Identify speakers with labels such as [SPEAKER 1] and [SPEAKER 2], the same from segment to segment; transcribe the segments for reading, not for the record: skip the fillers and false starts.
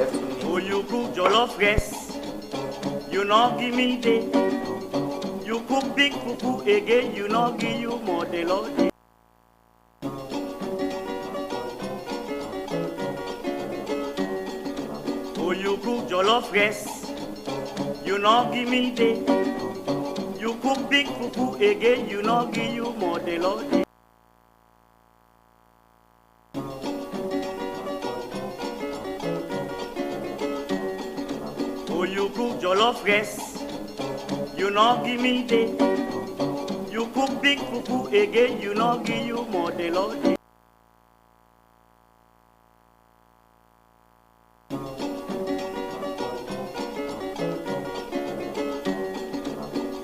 [SPEAKER 1] left 2 minutes.
[SPEAKER 2] Oh, you cook jollof rice, you not give me day. You cook big fufu again, you not give you more the Lord. Oh, you cook jollof rice, you not give me day. You cook big fufu again, you not give you more the Lord. Oh, you cook jollof rice, you not give me day. You cook big fufu again, you not give you more the Lord.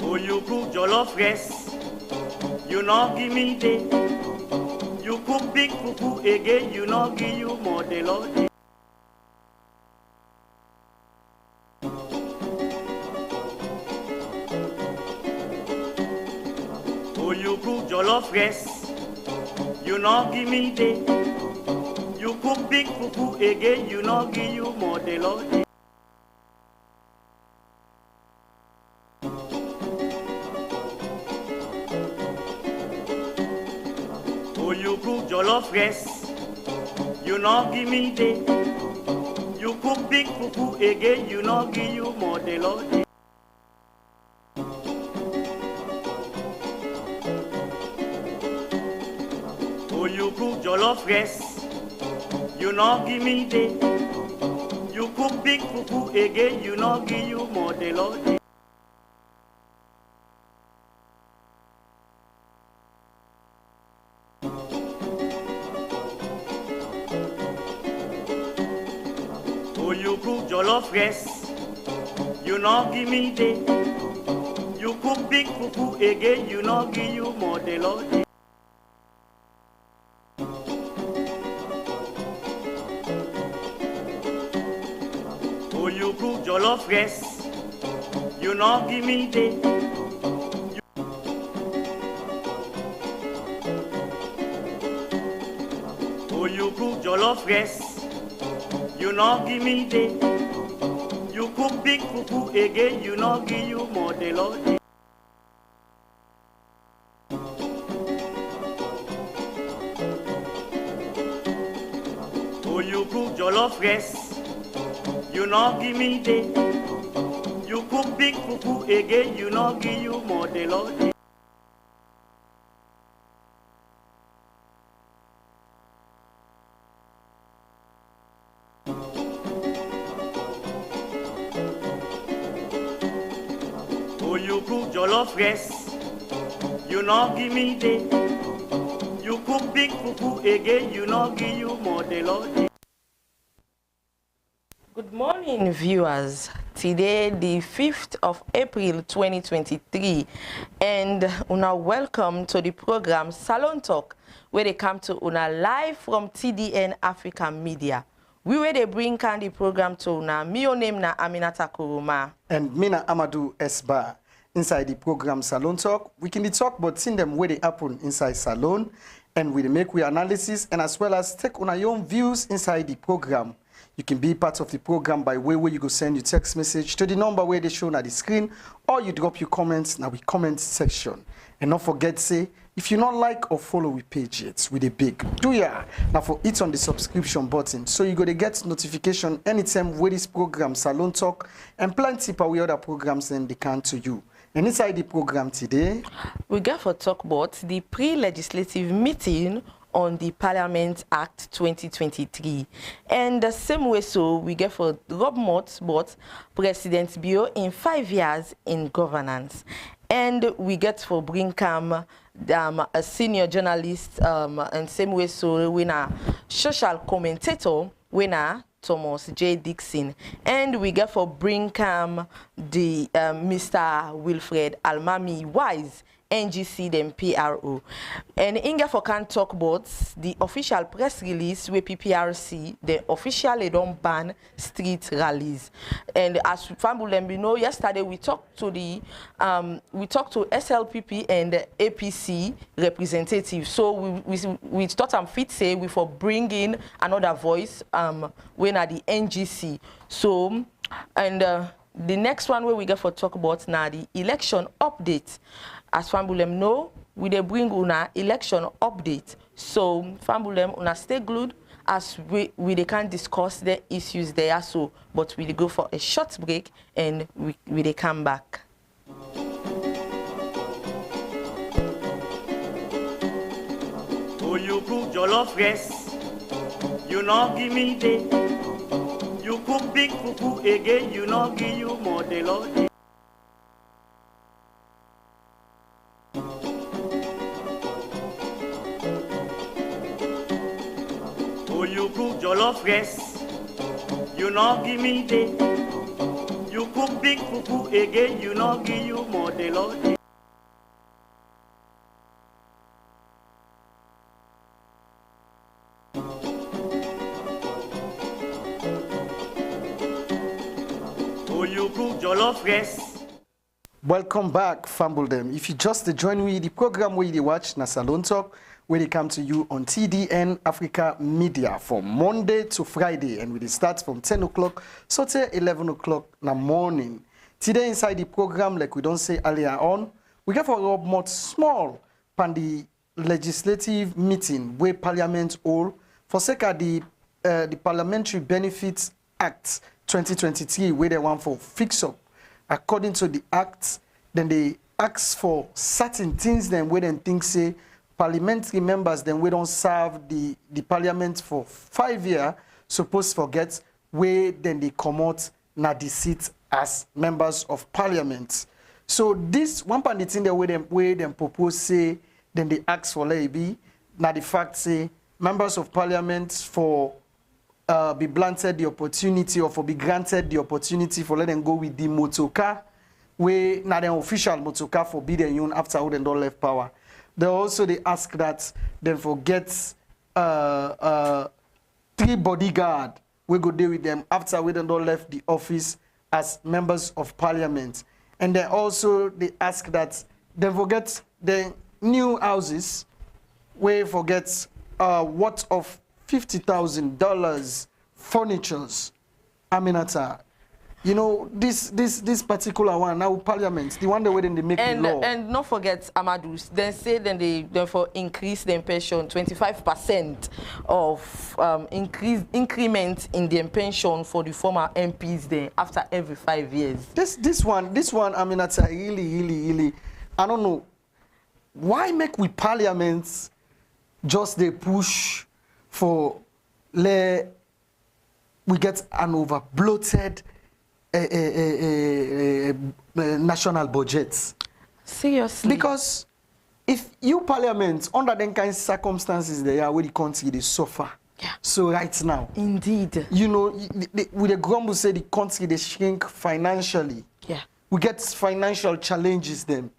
[SPEAKER 2] Oh, you cook jollof rice, you not give me day. You cook big fufu again, you not give you more the Lord. Oh, you cook jollof rice, you not give me day. You cook big fufu again, you not give you more the Lord. Oh, you cook jollof rice, you not give me day. You cook big fufu again, you not give you more the Lord. Oh, you cook jollof rice, you not give me day. You cook big fufu again, you not give you more the Lord. Oh, you cook jollof rice, you not give me day. You cook big fufu again, you not give you more the Lord. Oh, you cook jollof rice, you not give me day. Oh, you cook jollof rice, you not give me day. You cook big fufu again, you not give you more the Lord. Oh, you cook jollof rice, you not give me day. You cook big fufu again, you not give you more the Lord. Oh, you cook jollof rice, you not give me day. You cook big fufu again, you not give you more the Lord.
[SPEAKER 3] Good morning, viewers. Today, the 5th of April 2023, and una welcome to the program Salon Talk, where they come to una live from TDN Africa Media. We where they bring the program to una. Me name na AMINATA KOROMA.
[SPEAKER 4] And me na AMADU S-Bar. Inside the program Salon Talk, we can talk about seeing them where they happen inside Salone, and we make we analysis and as well as take on your own views inside the program. You can be part of the program by way where you go send your text message to the number where they shown at the screen, or you drop your comments in the comment section. And don't forget, say, if you not like or follow we page it with a big do ya. Now for it on the subscription button, so you go to get notification anytime where this program Salon Talk and plenty of other programs then they can to you. And inside the program today,
[SPEAKER 3] we got for talk about the pre-legislative meeting on the Parliament Act 2023. And the same way, so we get for Rob Mott, but President Bio in 5 years in governance. And we get for Brinkam, a senior journalist, and same way, so we na social commentator, we na Thomas J. DIXON. And we get for Brinkam the Mr. Wilfred Almami Wise, NGC then PRO. And Inga for can talk about the official press release with PPRC, the officially don't ban street rallies. And as Fambulem, you know, yesterday we talked to the SLPP and the APC representatives. So we thought I'm fit say we for bring in another voice when at the NGC. So and the next one where we get for talk about now the election update. As Fambulem know, we dey bring una election update. So Fambulem una stay glued as we they can discuss the issues there. So, but we go for a short break and we they come back.
[SPEAKER 2] Oh, you cook jollof rice, you know give me day. You cook big fufu again, you know give you more the Lord. Oh, you cook jollof rice, you know give me day. You cook big fufu again, you know give you more the Lord. Jollof rice.
[SPEAKER 4] Welcome back, Fambledom. If you just join me, the program where you watch na Salone Talk, where they come to you on TDN Africa Media from Monday to Friday, and we start from 10 o'clock so till 11 o'clock in the morning. Today inside the program, like we don't say earlier on, we have a more small pan the legislative meeting where Parliament hold for sake of the Parliamentary Benefits Act 2023, where they want for fix up. According to the act, then they ask for certain things, then where they think say parliamentary members, then we don't serve the parliament for 5 years, supposed forget where then they come out na the seat as members of parliament. So this one part the thing that where them propose say, then they ask for be na the fact say members of parliament for be granted the opportunity or for be granted the opportunity for let them go with the motorcar, where not an official motorcar for be the union after they don't left power. They ask that then forget 3 bodyguard we go deal with them after we don't left the office as members of parliament. And then also they ask that they forget the new houses where forget what of $50,000 furnitures, AMINATA. You know, this particular one, now Parliament, the one that when they make the law.
[SPEAKER 3] And not forget AMADU, then say then they therefore increase the pension 25% of increment in the pension for the former MPs then after every 5 years. This one, AMINATA, really, I don't know. Why make we parliaments just they push for we get an over bloated national budget?
[SPEAKER 4] Seriously? Because if you parliament under them kind of circumstances they are where the country they suffer.
[SPEAKER 3] Yeah.
[SPEAKER 4] So right now.
[SPEAKER 3] Indeed.
[SPEAKER 4] You know, with the grumble say the country they shrink financially.
[SPEAKER 3] Yeah.
[SPEAKER 4] We get financial challenges then.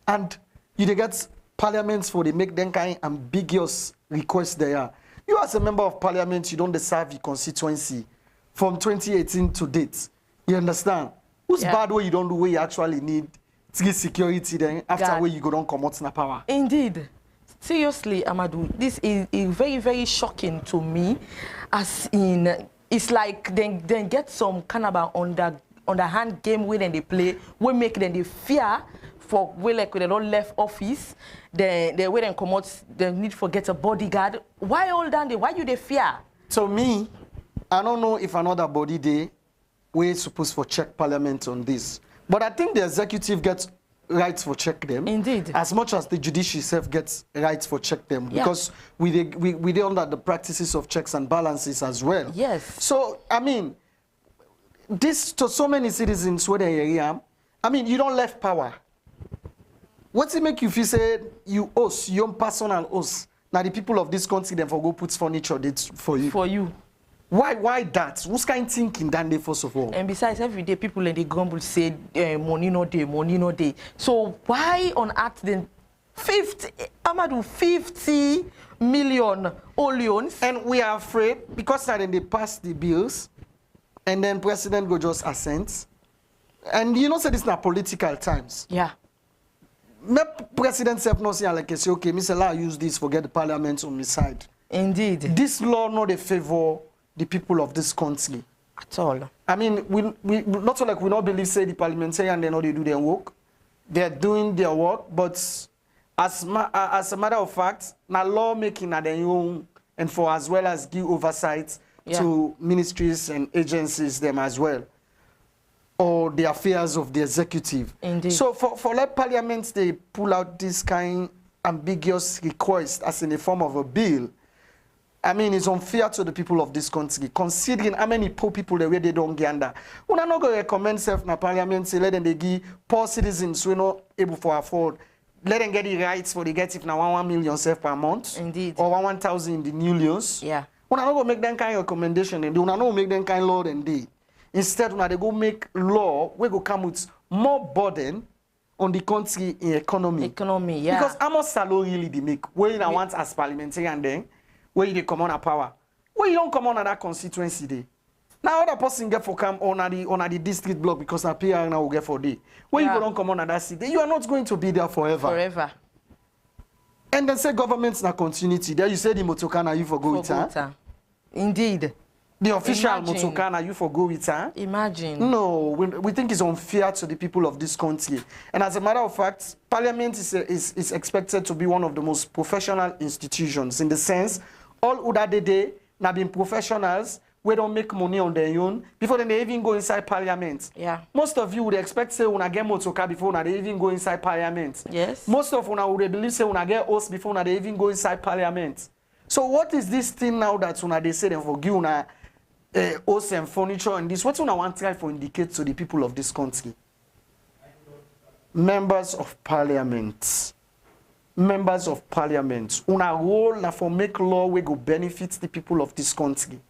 [SPEAKER 4] And you get parliaments for they make them kind of ambiguous requests there. You as a member of parliament, you don't deserve your constituency from 2018 to date. You understand? Who's bad way you don't do where you actually need to get security then after where you go don't come out in power? Indeed.
[SPEAKER 3] Seriously, Amadu, this is very, very shocking to me. As in, it's like then get some kind of underhand game where they play, we make them they fear for where like when they don't left office, they wait and come out, they need to get a bodyguard. Why all that? Why you they fear?
[SPEAKER 4] So me, I don't know if another body day we're supposed to check parliament on this. But I think the executive gets rights for check them.
[SPEAKER 3] Indeed.
[SPEAKER 4] As much as the judiciary itself gets rights for check them. Yeah. Because we under the practices of checks and balances as well.
[SPEAKER 3] Yes.
[SPEAKER 4] So, I mean, this to so many citizens where they are, I mean, you don't left power. What's it make you feel say you us, your personal us? Now the people of this country then for go put furniture for you.
[SPEAKER 3] For you.
[SPEAKER 4] Why that? Who's kind of thinking that day, first of all?
[SPEAKER 3] And besides, every day people in the grumble say money no day, money no day. So why on earth then 50 million loans?
[SPEAKER 4] And we are afraid because then they pass the bills and then president go just assent. And you know, say this is not political times.
[SPEAKER 3] Yeah.
[SPEAKER 4] My president self no say like say, okay, Mr. La use this, forget the parliament on my side.
[SPEAKER 3] Indeed.
[SPEAKER 4] This law not they favor the people of this country.
[SPEAKER 3] At all.
[SPEAKER 4] I mean, we not so like we not believe say the parliamentarian they know they do their work. They're doing their work, but as a matter of fact, now lawmaking at their own and for as well as give oversight to ministries and agencies them as well. Or the affairs of the executive.
[SPEAKER 3] Indeed.
[SPEAKER 4] So for like parliaments, they pull out this kind ambiguous request as in the form of a bill. I mean, it's unfair to the people of this country, considering how many poor people the way they don't get under. We're not going to recommend self na parliament, say let them they give poor citizens who are not able to afford. Let them get the rights for the get if now 1 million self per month.
[SPEAKER 3] Indeed.
[SPEAKER 4] Or 1,000 in the millions.
[SPEAKER 3] Yeah.
[SPEAKER 4] We're not going to make them kind of recommendation and they will not make them kind of law than they. Instead, when they go make law, we go come with more burden on the country in economy.
[SPEAKER 3] Economy, yeah.
[SPEAKER 4] Because how much salary really they make? Where you want as parliamentarian then, where you come on a power, where you don't come on that constituency day. Now other person get for come on the district block because na PR now will get for day. Where you don't come on that city, you are not going to be there forever.
[SPEAKER 3] Forever.
[SPEAKER 4] And then say government's na continuity. There you say the motokana you for go with her.
[SPEAKER 3] Indeed.
[SPEAKER 4] The official motokana, you for go with her?
[SPEAKER 3] Imagine.
[SPEAKER 4] No, we think it's unfair to the people of this country. And as a matter of fact, Parliament is expected to be one of the most professional institutions in the sense, all Uda Dede now being professionals, we don't make money on their own before then they even go inside Parliament.
[SPEAKER 3] Yeah.
[SPEAKER 4] Most of you would expect say when I get motoka before they even go inside Parliament.
[SPEAKER 3] Yes.
[SPEAKER 4] Most of you would believe say when I get host before they even go inside Parliament. So what is this thing now that they say them for give una house and furniture and this? What I want to try to indicate to the people of this country? Members of Parliament. Members of Parliament. Una role na for make law we go benefit the people of this country.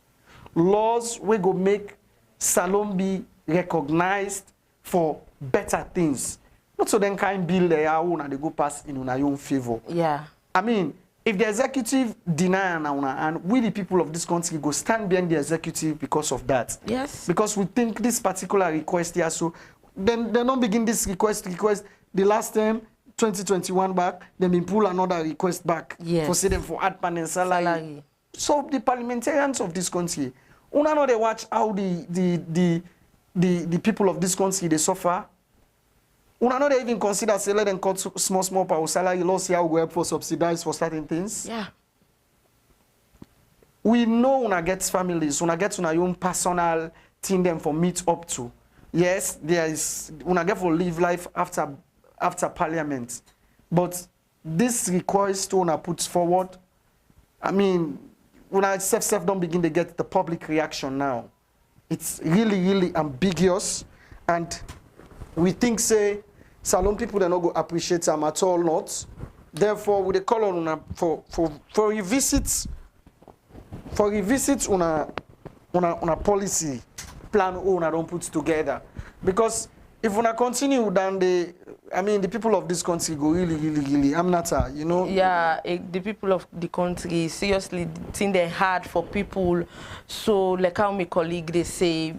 [SPEAKER 4] Laws we go make Salone be recognized for better things. Not so then kind bill they are una they go pass in una own favor.
[SPEAKER 3] Yeah.
[SPEAKER 4] I mean, if the executive deny and we the people of this country go stand behind the executive because of that.
[SPEAKER 3] Yes.
[SPEAKER 4] Because we think this particular request here, so then they don't begin this request the last time 2021 back, then we pull another request back for say them for add panel salary. So the parliamentarians of this country, una know they watch how the people of this country they suffer. Una know they even consider say let them cut small power salary loss here go help for subsidize for certain things.
[SPEAKER 3] Yeah.
[SPEAKER 4] We know una get families, una get una own personal thing them for meet up to. Yes, there is una get for live life after Parliament. But this request una puts forward, I mean, when I self don't begin to get the public reaction now. It's really ambiguous, and we think say Salone people they not go appreciate them at all not. Therefore, we call on una for revisit una policy plan una don't put together, because if we continue then the people of this country go really AMINATA, you know.
[SPEAKER 3] Yeah, the people of the country seriously think they're hard for people. So like how my colleague they say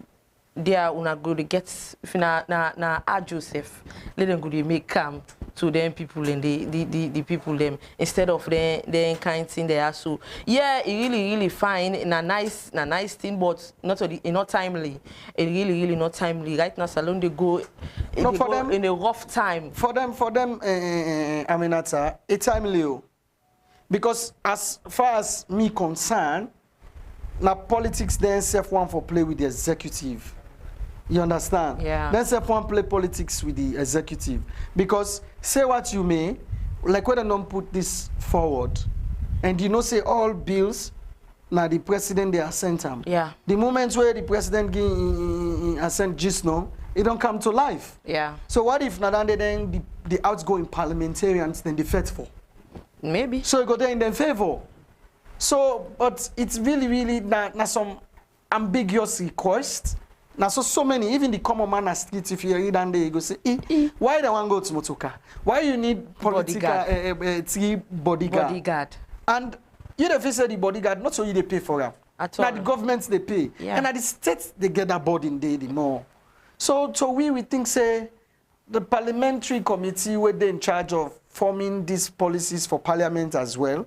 [SPEAKER 3] they are una go to get if na Joseph, let them go to make camp to them people and the people them instead of the kind thing they are. So yeah, it really fine in a nice thing, but not timely. It really not timely. Right now Salone they go in a rough time.
[SPEAKER 4] For them AMINATA, it's timely. Because as far as me concerned, now politics then self one for play with the executive. You understand?
[SPEAKER 3] Yeah.
[SPEAKER 4] Then self one play politics with the executive. Because say what you may, like when they don't put this forward, and you know say all bills, now the president they assent them.
[SPEAKER 3] Yeah.
[SPEAKER 4] The moment where the president assent just now, it don't come to life.
[SPEAKER 3] Yeah.
[SPEAKER 4] So what if now then the outgoing parliamentarians then they faithful?
[SPEAKER 3] Maybe.
[SPEAKER 4] So you go there in their favor. So, but it's really not some ambiguous request. Now, so many, even the common man on street, if you read and they go say, why they want to go to Motoka? Why you need political bodyguard? And you don't say the bodyguard, not so you they pay for them. Now the governments they pay. Yeah. And at the states they get that burden day the more. So we think say the parliamentary committee where they in charge of forming these policies for parliament as well.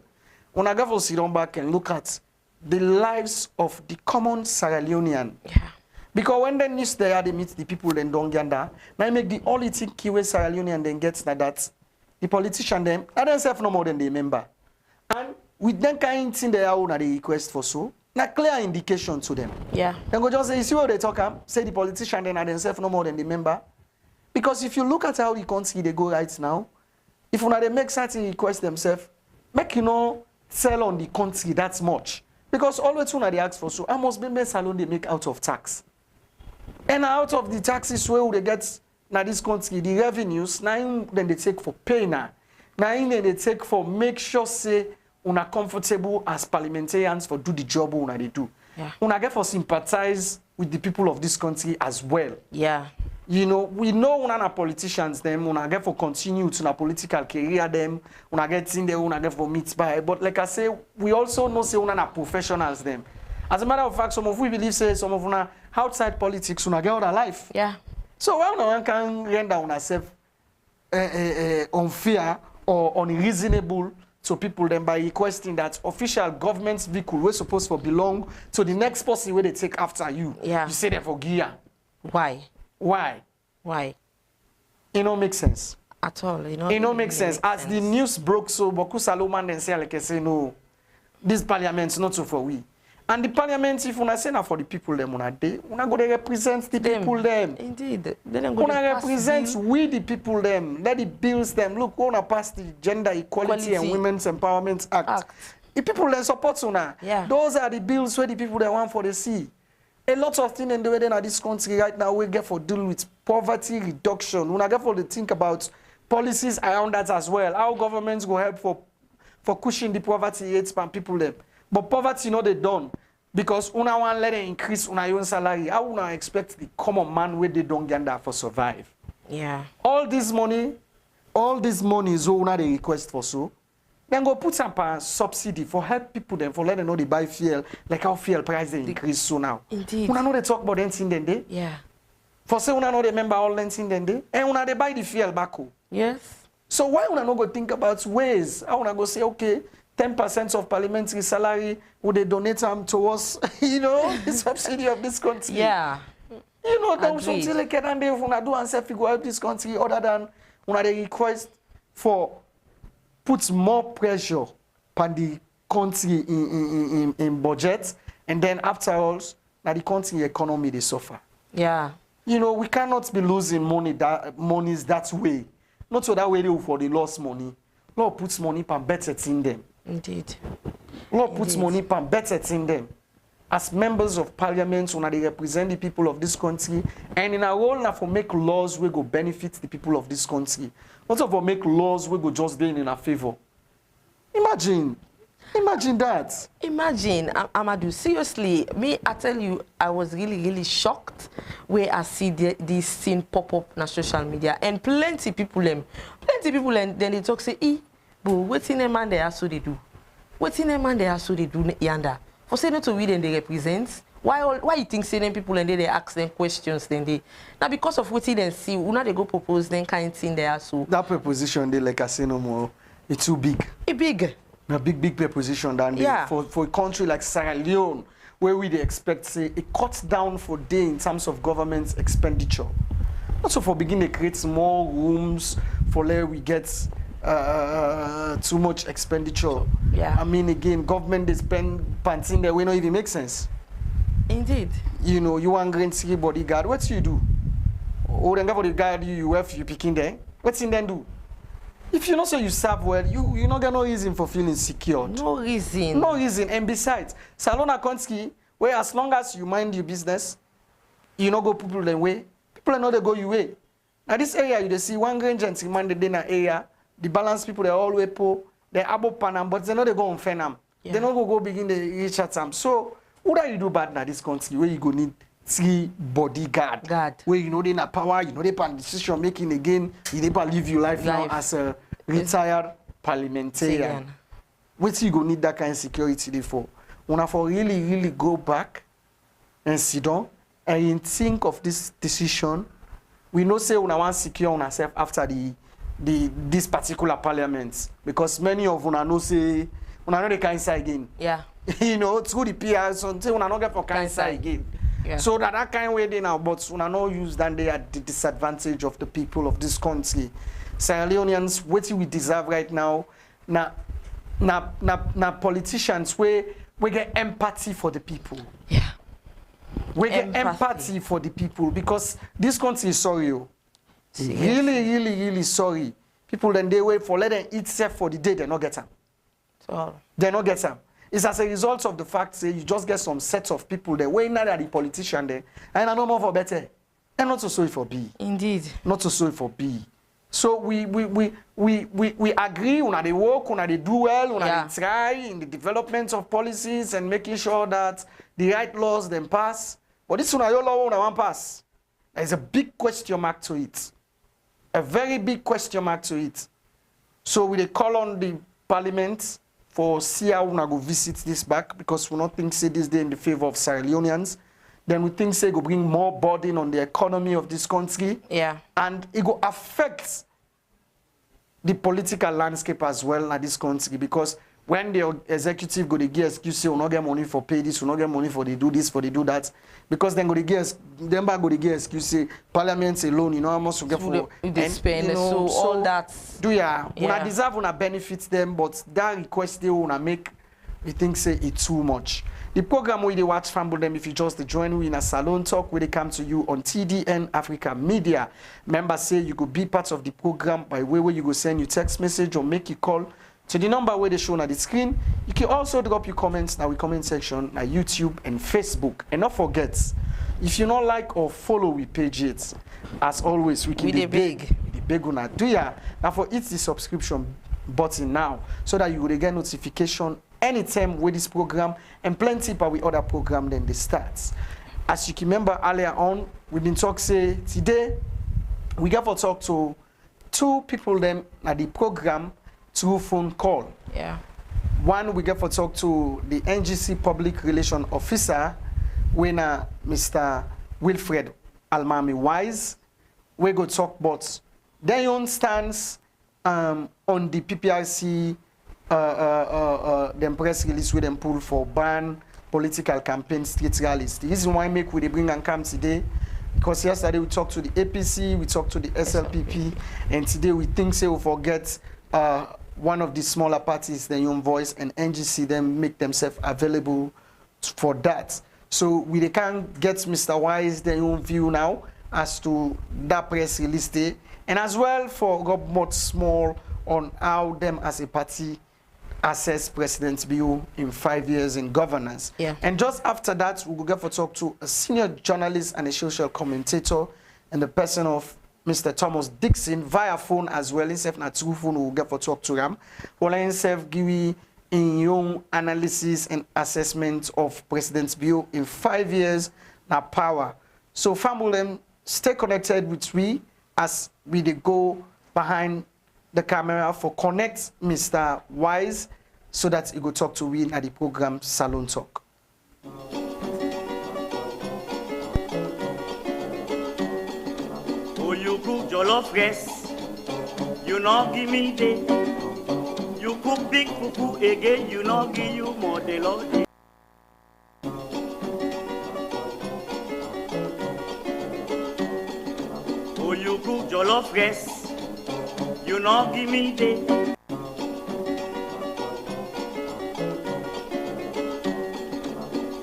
[SPEAKER 4] When I go sit down back and look at the lives of the common Sierra Leonean. Yeah. Because when they news there, they meet the people then don't get that. Now make the only thing key way Sierra Leonean then gets that the politician them, I don't have no more than the member. And with them kind of thing they are on the request for so, now clear indication to them. Yeah. Then go just say, you see what they talk about? Say the politician then are themselves no more than the member. Because if you look at how the country they go right now, if you they make certain requests themselves, make sell on the country that much. Because always when they ask for so, I must be made salon they make out of tax. And out of the taxes where they get now this country, the revenues, now then they take for pay now. Now then they take for make sure say una comfortable as parliamentarians for do the job una they do. Yeah. Una get for sympathize with the people of this country as well. Yeah. You know, we know una politicians them, una get for continue to na political career them, una get in there, una get for meet by. But like I say, we also know say una professionals them. As a matter of fact, some of we believe say some of una outside politics una get other life. Yeah. So why una can render una self unfair or unreasonable to people then by requesting that official government vehicle we're supposed to belong to the next person where they take after you. Yeah. You say that for gear. Why? Why? Why? It don't make sense. At all. It don't make sense. As the news broke, so Boku Salomon then say like I say no, this parliament is not so for we. And the parliament, if una say na for the people them una go to represent the people them. Indeed. Una represent we the people them. Let the bills them. Look, una pass the Gender Equality and Women's Empowerment Act. The people them support una. Yeah. Those are the bills where the people they want for the sea. A lot of things in the way in this country right now we get for deal with poverty reduction. Una get for to think about policies around that as well. How governments go help for cushioning the poverty rates for people them. But poverty, they done. Because una want let them increase una own salary. How una expect the common man where they don't get that for survive? Yeah. All this money is una they request for so. Then go put some subsidy for help people them for let them know they buy fuel, like how fuel price they increase so now. Indeed. Una know they talk about anything then they? Yeah. For say una know they remember all anything then they? And una they buy the fuel back. Yes. So why una not go think about ways? How una go say, okay, 10% of parliamentary salary, would they donate them towards, the subsidy of this country? Yeah. There was something like that, and they do and say, go help this country, other than they request for puts more pressure on the country in budget, and then after all, now the country economy they suffer. Yeah. We cannot be losing monies that way. Not so that way for the lost money. Lord puts money for better thing them. Indeed. Lord puts money for better thing them. As members of parliament, when they represent the people of this country, and in our role now for make laws we go benefit the people of this country. Not for make laws we go just be in our favor. Imagine that. Imagine, Amadu, seriously, I tell you, I was really, really shocked where I see this scene pop up on social media. And plenty people, then they talk, say, but what's in a man they are so they do? What's in a man they are so they do yonder? For saying not to read and they represent, why you think saying people and they ask them questions then they now because of what they see, they go propose then kind of thing they are so. That preposition they like I say no more, it's too big. It's big. A big preposition than for a country like Sierra Leone, where we expect say it cuts down for day in terms of government expenditure. Also for beginning to create more rooms for where we get too much expenditure. Yeah. I mean again, government they spend panting there we don't even make sense. Indeed. You want green city bodyguard, what do you do? Or then the guard you have you picking there. What's in then do? If you know so you serve well, you not get no reason for feeling secure. No reason. No reason. And besides, Salone country, where as long as you mind your business, you not go people the way. People know they go your way. Now this area you see one grand gentleman the dinner area, the balance people they always poor, they abo panam, but they know they go on fenam. Yeah. They not go begin the reach at them. So What are you do bad in this country where you go need 3 bodyguard? Where you know they na power, you know they pan decision making again, you never live your life now as a retired parliamentarian. What you go need that kind of security there for? Una for really go back and sit down and think of this decision. We know say una want secure on ourselves after this particular parliament, because many of una know say una know the cancer again.
[SPEAKER 3] Yeah.
[SPEAKER 4] You know, through the PPRC, until una not get for cancer again.
[SPEAKER 3] Yeah.
[SPEAKER 4] So that kind of way they now, but una not use that they at the disadvantage of the people of this country. Sierra Leoneans, what we deserve right now, na politicians we get empathy for the people.
[SPEAKER 3] Yeah.
[SPEAKER 4] We get empathy for the people, because this country is sorry. Really sorry. People then they wait for let them eat self for the day, they not get them. They not get them. It's as a result of the fact that you just get some sets of people there waiting at the politician there, and I know more for better. And not so sorry for B.
[SPEAKER 3] Indeed.
[SPEAKER 4] Not so sorry for B. So we agree, una they work, una they do well, una they try in the development of policies and making sure that the right laws then pass. But this una your law una one pass. There's a big question mark to it. A very big question mark to it. So we call on the parliament for see how una go visit this back, because we not think say this day in the favor of Sierra Leoneans. Then we think say go bring more burden on the economy of this country.
[SPEAKER 3] Yeah.
[SPEAKER 4] And it go affect the political landscape as well in this country, because when the executive go to give excuse say we not get money for pay this, we not get money for they do this, for they do that, because then go to give them back go to give excuse say parliament alone, you know how much we get for
[SPEAKER 3] they spend, you know, so all that.
[SPEAKER 4] Do ya? Una deserve una benefits them, but that request they wanna make, we think say it's too much. The program where they watch Famble them, if you just join we in a salon talk where they come to you on TDN Africa Media. Members say you could be part of the program by way where you go send your text message or make a call to the number where they show on the screen. You can also drop your comments in our comment section on YouTube and Facebook. And not forget, if you don't like or follow we page it, as always, we can be big. The big una do ya. Now for hit the subscription button now, so that you will get notification anytime with this program and plenty but with other program then they start. As you can remember earlier on, we've been talking say today we got to talk to 2 people them at the program through phone call.
[SPEAKER 3] Yeah.
[SPEAKER 4] One we get to talk to the NGC Public Relation Officer, when Mr. Wilfred Almami Wise. We go talk about their own stance on the PPRC them press release with them pull for ban political campaign street rallies. The reason why make we they bring and come today, because yesterday we talked to the APC, we talked to the SLPP, and today we think say we forget one of the smaller parties, the Young Voice and NGC, them make themselves available for that. So we they can get Mr. Wise their own view now as to that press release day, and as well for Rob Mott Small on how them as a party assess President's view in 5 years in governance.
[SPEAKER 3] Yeah.
[SPEAKER 4] And just after that, we will get to talk to a senior journalist and a social commentator in the person of Mr. Thomas Dixon via phone as well. Instead of through phone, we will get to talk to him. Well, instead give in your analysis and assessment of President's view in 5 years now power. So family, stay connected with we as we go behind the camera for connect Mr. Wise so that he go talk to we at the program Salon Talk.
[SPEAKER 2] Oh, you cook jollof rice, you know give me tea. You cook big fufu again, you know give you more de lord. Oh, you cook jollof rice, you know give me tea.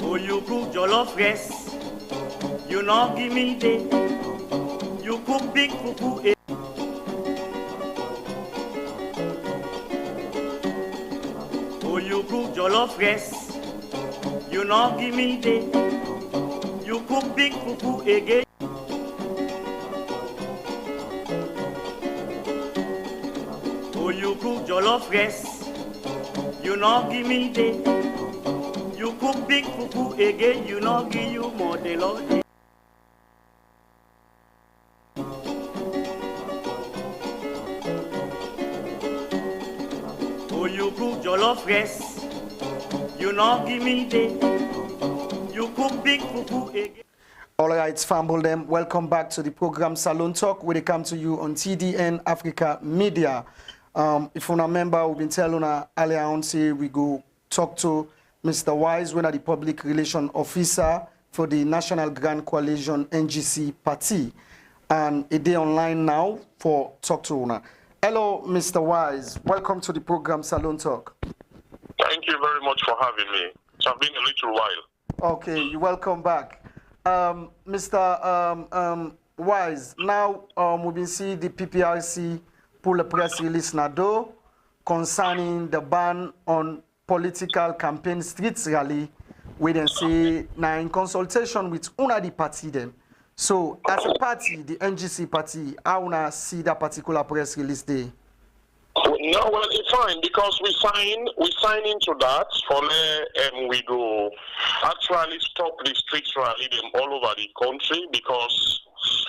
[SPEAKER 2] Oh, you cook jollof rice, you know give me tea. You cook big fufu. Oh, you cook jollof rice, you know give me tea. You cook big fufu again. Oh, you cook jollof rice, you know give me tea. You cook cook big fufu again, you know give you more the Lord. Oh, you cook jollof rice, you know give me the. You cook big fufu again.
[SPEAKER 4] All right, famble them. Welcome back to the program Salone Talk, where they come to you on TDN Africa Media. If you're a member, we've been telling earlier on, say we go talk to Mr. Wise, one of the public relation officer for the National Grand Coalition NGC party. And a day online now for talk to Una. Hello, Mr. Wise. Welcome to the program Salone Talk.
[SPEAKER 1] Thank you very much for having me. It's been a little while.
[SPEAKER 4] Okay, you're welcome back. Mr. Wise, now we've been seeing the PPRC pull a press release now concerning the ban on political campaign streets rally. We then say now in consultation with una the party them. So as a party, the NGC party, how una see that particular press release day?
[SPEAKER 1] No, well, it's fine because we sign into that for we go actually stop the streets rally them all over the country because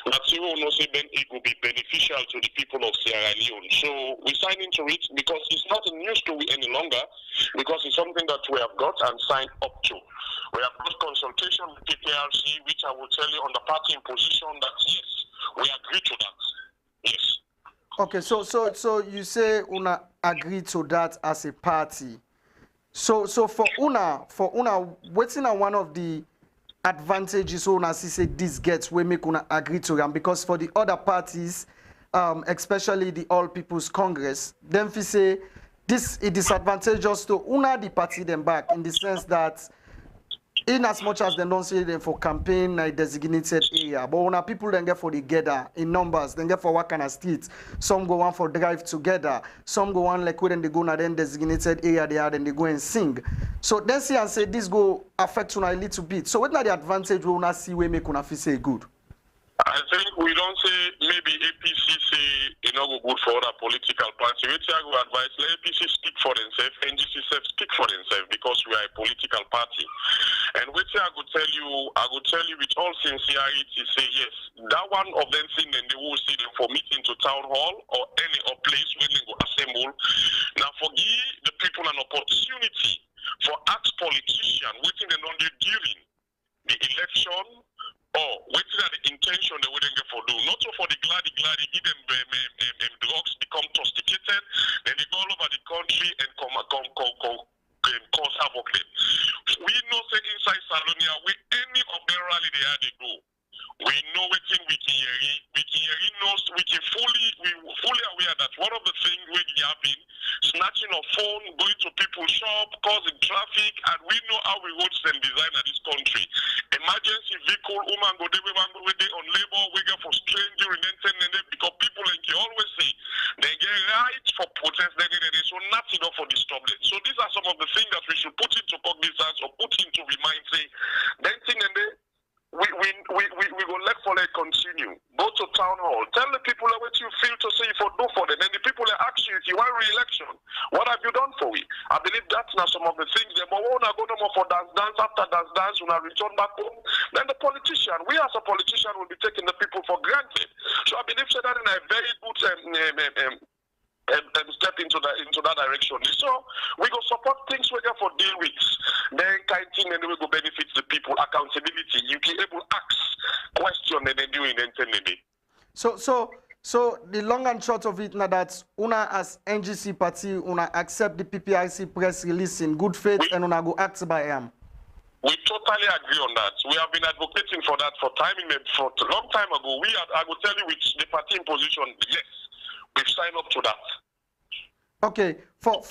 [SPEAKER 1] that's you know say then it will be beneficial to the people of Sierra Leone. So we sign into it because it's not a new story any longer because it's something that we have got and signed up to. We have got consultation with PPRC, which I will tell you on the party position that yes, we agree to that. Yes.
[SPEAKER 4] Okay, so you say una agree to that as a party. So for una, what's in one of the advantages una see say this gets we make una agree to them, because for the other parties, especially the All People's Congress, them fi say this is disadvantageous to una the party them back in the sense that in as much as they don't say them for campaign a designated area, but when people then get for the gather in numbers, then get for what kind of streets. Some go on for drive together, some go on like when they go na then designated area they are, then they go and sing. So then see and say this go affect una a little bit. So what are the advantage we una see we make una feel say good?
[SPEAKER 1] I think we don't say maybe APC say you know go good for other political parties. We tell go advise let APC speak for themselves, NGC speak for themselves because we are a political party. And which I could tell you with all sincerity, say yes. That one of them thing and they will see them for meeting to town hall or any place where they go assemble. Now for give the people an opportunity for ask politicians waiting and only during the election or waiting at the intention they wouldn't get for do. Not so for the glady, give them drugs become toxicated, then they go all over the country and cause havoc them. We know say inside SALONE where any of the rally they had they go. We know waiting we knows we fully aware that one of the things we have been snatching of phone, going to people's shop, causing traffic, and we know how we roads and design at this country. Emergency vehicle, woman go there, we day on labor, we get for strain during because people like you always say they get right for protest, so nothing enough for this problem. So these are some of the things that we should put into cognizance or put into remind say then thing and then we go let for let continue. Go to town hall. Tell the people what you feel to say for do for them. And the people that ask you if you want re-election, what have you done for we? I believe that's now some of the things. They won't go no more for dance after dance when I return back home. Then the politician, we as a politician will be taking the people for granted. So I believe that in a very good step into that direction. So we go support things we get for deal with. Then kind thing and we go benefit the people. Accountability. You be able to ask question and then do it internally.
[SPEAKER 4] So the long and short of it now that una as NGC party una accept the PPRC press release in good faith and una go act by am.
[SPEAKER 1] We totally agree on that. We have been advocating for that for a long time ago. I will tell you with the party in position, yes. We've signed up to that.
[SPEAKER 4] Okay, for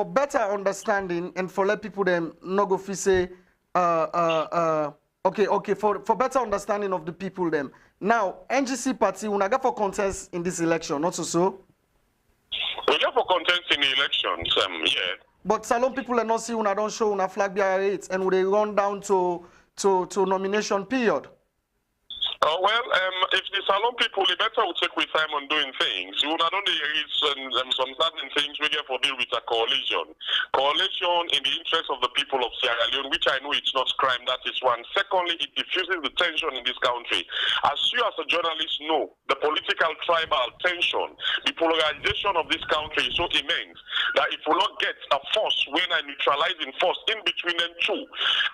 [SPEAKER 4] better understanding and for let people them not go say okay for better understanding of the people them. Now NGC party will not go for contest in this election, not so.
[SPEAKER 1] We go for contest in the elections, yeah.
[SPEAKER 4] But Salone people are not see una don't show una flag bearer rates and will they run down to nomination period.
[SPEAKER 1] If the salon people, the better will take with time on doing things. You not only reach some certain things we get for deal with a coalition. Coalition in the interest of the people of Sierra Leone, which I know it's not crime, that is one. Secondly, it diffuses the tension in this country. As you as a journalist know, the political tribal tension, the polarization of this country is so immense that if we not get a force when I neutralizing force in between them two,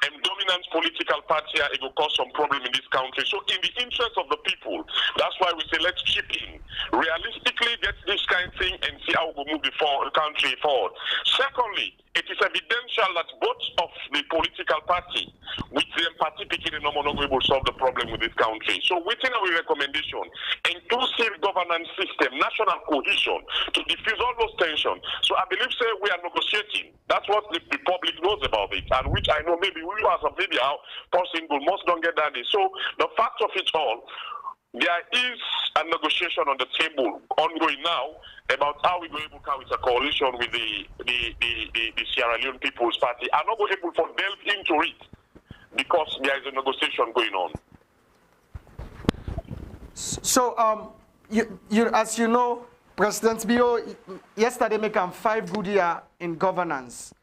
[SPEAKER 1] and dominant political party, it will cause some problem in this country. So in the interest of the people, that's why we say let's chip in. Realistically get this kind of thing and see how we move the country forward. Secondly, it is evidential that both of the political party, with the party picking a number, will solve the problem with this country. So within our recommendation, inclusive governance system, national cohesion to diffuse all those tensions. So I believe say we are negotiating. That's what the public knows about it, and which I know maybe we as a media person will most don't get that. So the fact of it all, there is a negotiation on the table ongoing now about how we go able to come with a coalition with the Sierra Leone People's Party. I'm not going able to delve into it because there is a negotiation going on.
[SPEAKER 4] So, as you know, President Bio yesterday made 5 good years in governance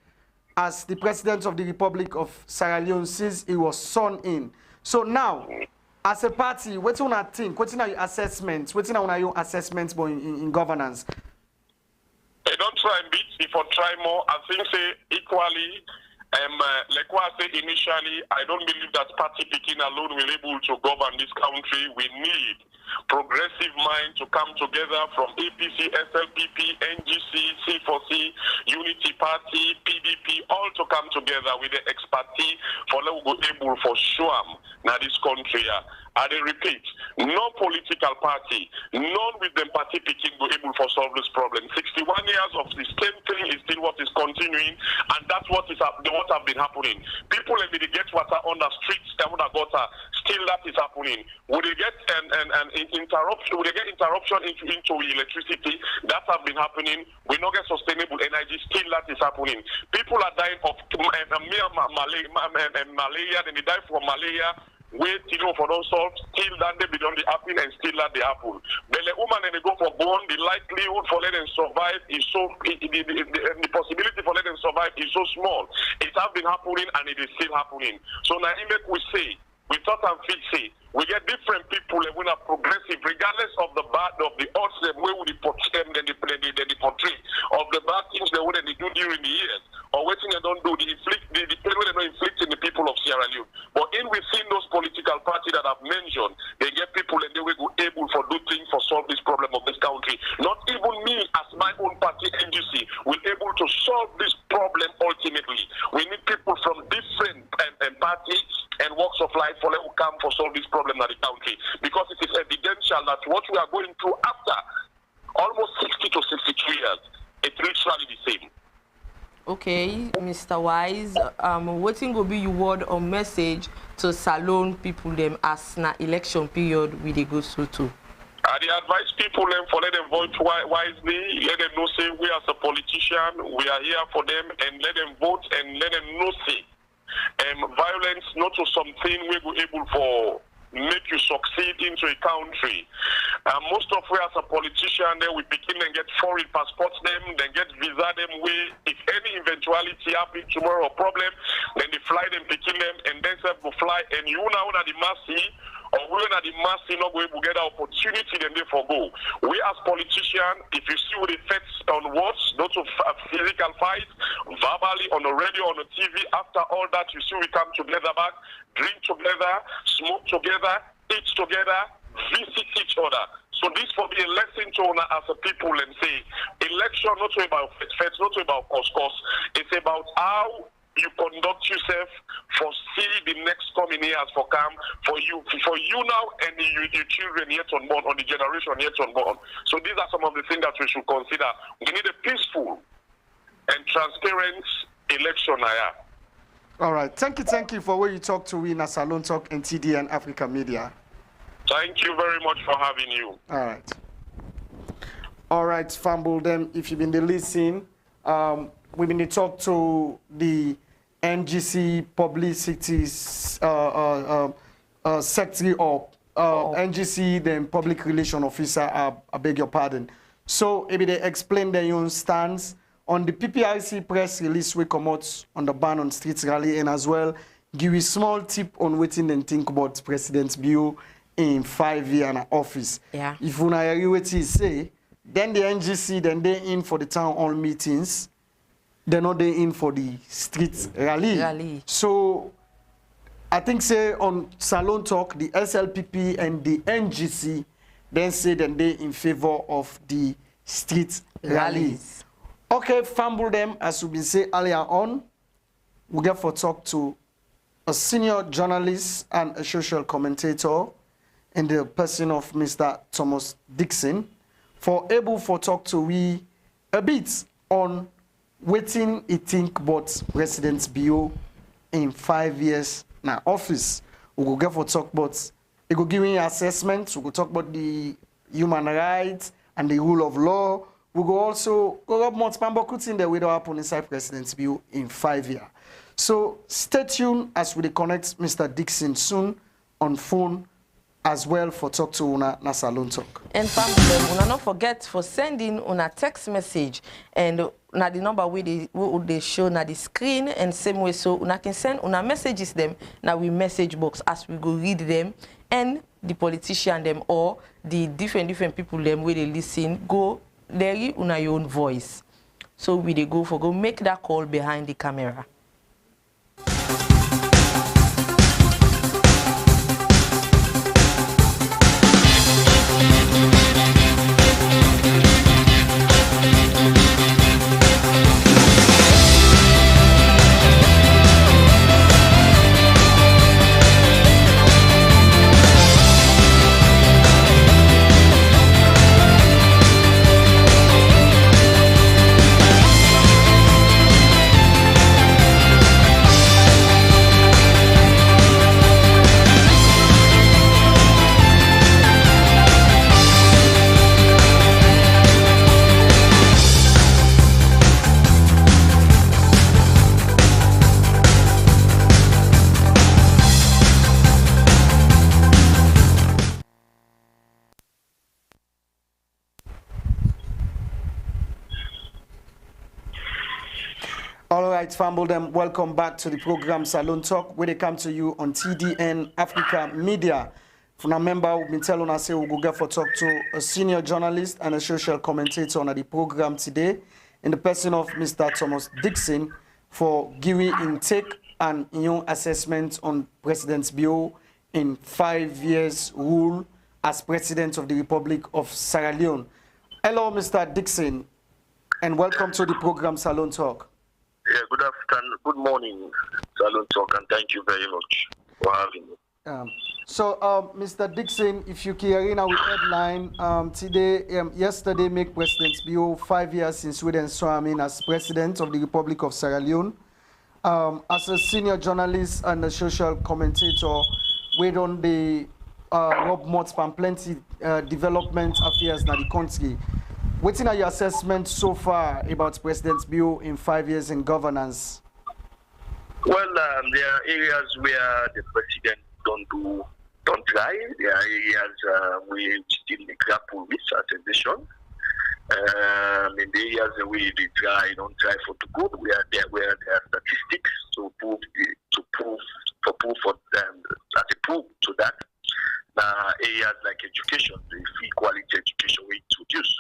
[SPEAKER 4] as the President of the Republic of Sierra Leone since he was sworn in. So now, as a party, what do you think? What are your assessments? What are your assessments in governance?
[SPEAKER 1] I don't try and beat. If I try more, I think say equally. Like what I said initially, I don't believe that party picking alone will be able to govern this country. We need progressive mind to come together from APC, SLPP, NGC, C4C, Unity Party, PDP, all to come together with the expertise for them to be able for sure now this country. And I repeat, no political party, none with them party picking will be able to solve this problem. 61 years of the same thing is still what is continuing, and that's what is what have been happening. People they get water on the streets, on the gutter, still that is happening. Would they get an interruption? Would they get interruption into electricity? That have been happening. We not get sustainable energy, still that is happening. People are dying of malaria, then they die from malaria. Wait, for those solved, still that they be done the happen and still that they happen. But the woman and they go for born, the likelihood for letting them survive is so, the possibility for letting them survive is so small. It has been happening and it is still happening. So now we say, we thought and fix it. We get different people that are progressive, regardless of the bad, of the odds that we would portray them, then they portray, of the bad things they would do during the years, or what thing they don't do, the pain they don't inflict in the people of Sierra Leone. But in within those political parties that I've mentioned, they get people and they will be able to do things for solve this problem of this country. Not even me as my own party, NGC, will able to solve this problem ultimately. We need people from different parties and walks of life for them to come for solve this problem in the country, because it is evidential that what we are going through after almost 60 to 62 years, it's literally the same.
[SPEAKER 3] Okay, Mr. Wise, what will be your word or message to Salone people them as na election period we they go through to?
[SPEAKER 1] I advise people for let them vote wisely, let them know say we as a politician, we are here for them, and let them vote and let them know say violence not to something we be able for make you succeed into a country. Most of we as a politician, then we begin and get foreign passports them, then get visa them way. If any eventuality happen tomorrow or problem, then they fly them, picking them, and then self will fly. And you now at the mercy, or we are the mercy not going to get an opportunity, then they forgo. We as politicians, if you see what effects on words, not to physical fight, verbally, on the radio, on the TV, after all that, you see we come together back, drink together, smoke together, eat together, visit each other. So this will be a lesson to us as a people and say, election not about feds, not about cost. It's about how you conduct yourself for see the next coming years for come for you now and your children yet unborn, or the generation yet unborn. So these are some of the things that we should consider. We need a peaceful and transparent election.
[SPEAKER 4] All right. Thank you for what you talk to in a Salone Talk and TD and Africa Media.
[SPEAKER 1] Thank you very much for having you.
[SPEAKER 4] All right, Fumble them. If you've been listening, we've been to talk to the NGC Publicity Secretary of NGC, the public relation officer, I beg your pardon. So maybe they explain their own stance on the PPRC press release we come out on the ban on streets rally, and as well give a small tip on waiting and think about President's Bureau in 5 years in office.
[SPEAKER 3] Yeah.
[SPEAKER 4] If you hear what he say, then the NGC, then they in for the town hall meetings, they're not they in for the streets rally. So I think say on Salon Talk, the SLPP and the NGC then say that they in favor of the street rallies. Okay, fumble them, as we been say earlier on. We get for talk to a senior journalist and a social commentator in the person of Mr. Thomas DIXON, for able for talk to we a bit on waiting he think about President's Bureau in 5 years now office. We will get for talk about, he will give me assessment, we will talk about the human rights and the rule of law. We will also go up more in the way to happen inside President's Bureau in 5 years. So stay tuned as we connect Mr. DIXON soon on phone as well for talk to una na Salone Talk.
[SPEAKER 3] And family, una not forget for sending una text message and na the number we they show na the screen, and same way so una can send una messages them na we message box as we go read them, and the politician them or the different people them where they listen go there una your own voice. So we they go make that call behind the camera.
[SPEAKER 4] All right, family, them welcome back to the program Salone Talk, where they come to you on TDN Africa Media. For a member, we've been telling us we'll go get for talk to a senior journalist and a social commentator on the program today, in the person of Mr. Thomas DIXON, for giving intake and assessment on President's Bureau in 5 years rule as President of the Republic of Sierra Leone. Hello, Mr. DIXON, and welcome to the program Salone Talk.
[SPEAKER 1] Yeah, good afternoon, good morning, Salone Talk, and thank you very much for having me.
[SPEAKER 4] Mr. DIXON, if you carry in our headline, yesterday make President's Bureau 5 years since Sweden swam in as President of the Republic of Sierra Leone. As a senior journalist and a social commentator, we don't the Rob Mott and plenty development affairs in the country. What's in your assessment so far about President's Bureau in 5 years in governance?
[SPEAKER 1] Well, there are areas where the president don't try. There are areas we still grapple with as a nation. In the areas where they don't try for the good, where there are statistics to prove to that. Areas like education, the free quality education we introduce.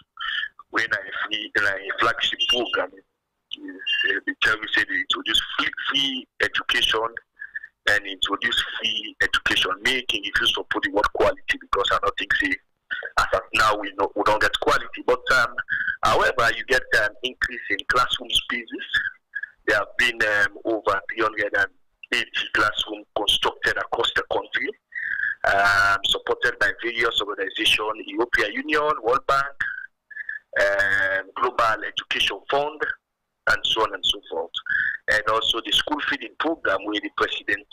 [SPEAKER 1] When a flagship program, they introduce free education and introduce free education making if you support the word quality, because I don't think as of now we don't get quality. But however, you get an increase in classroom spaces. There have been over 380 classrooms constructed across the country, supported by various organizations, European Union, World Bank, Global Education Fund, and so on and so forth. And also the school feeding program where the president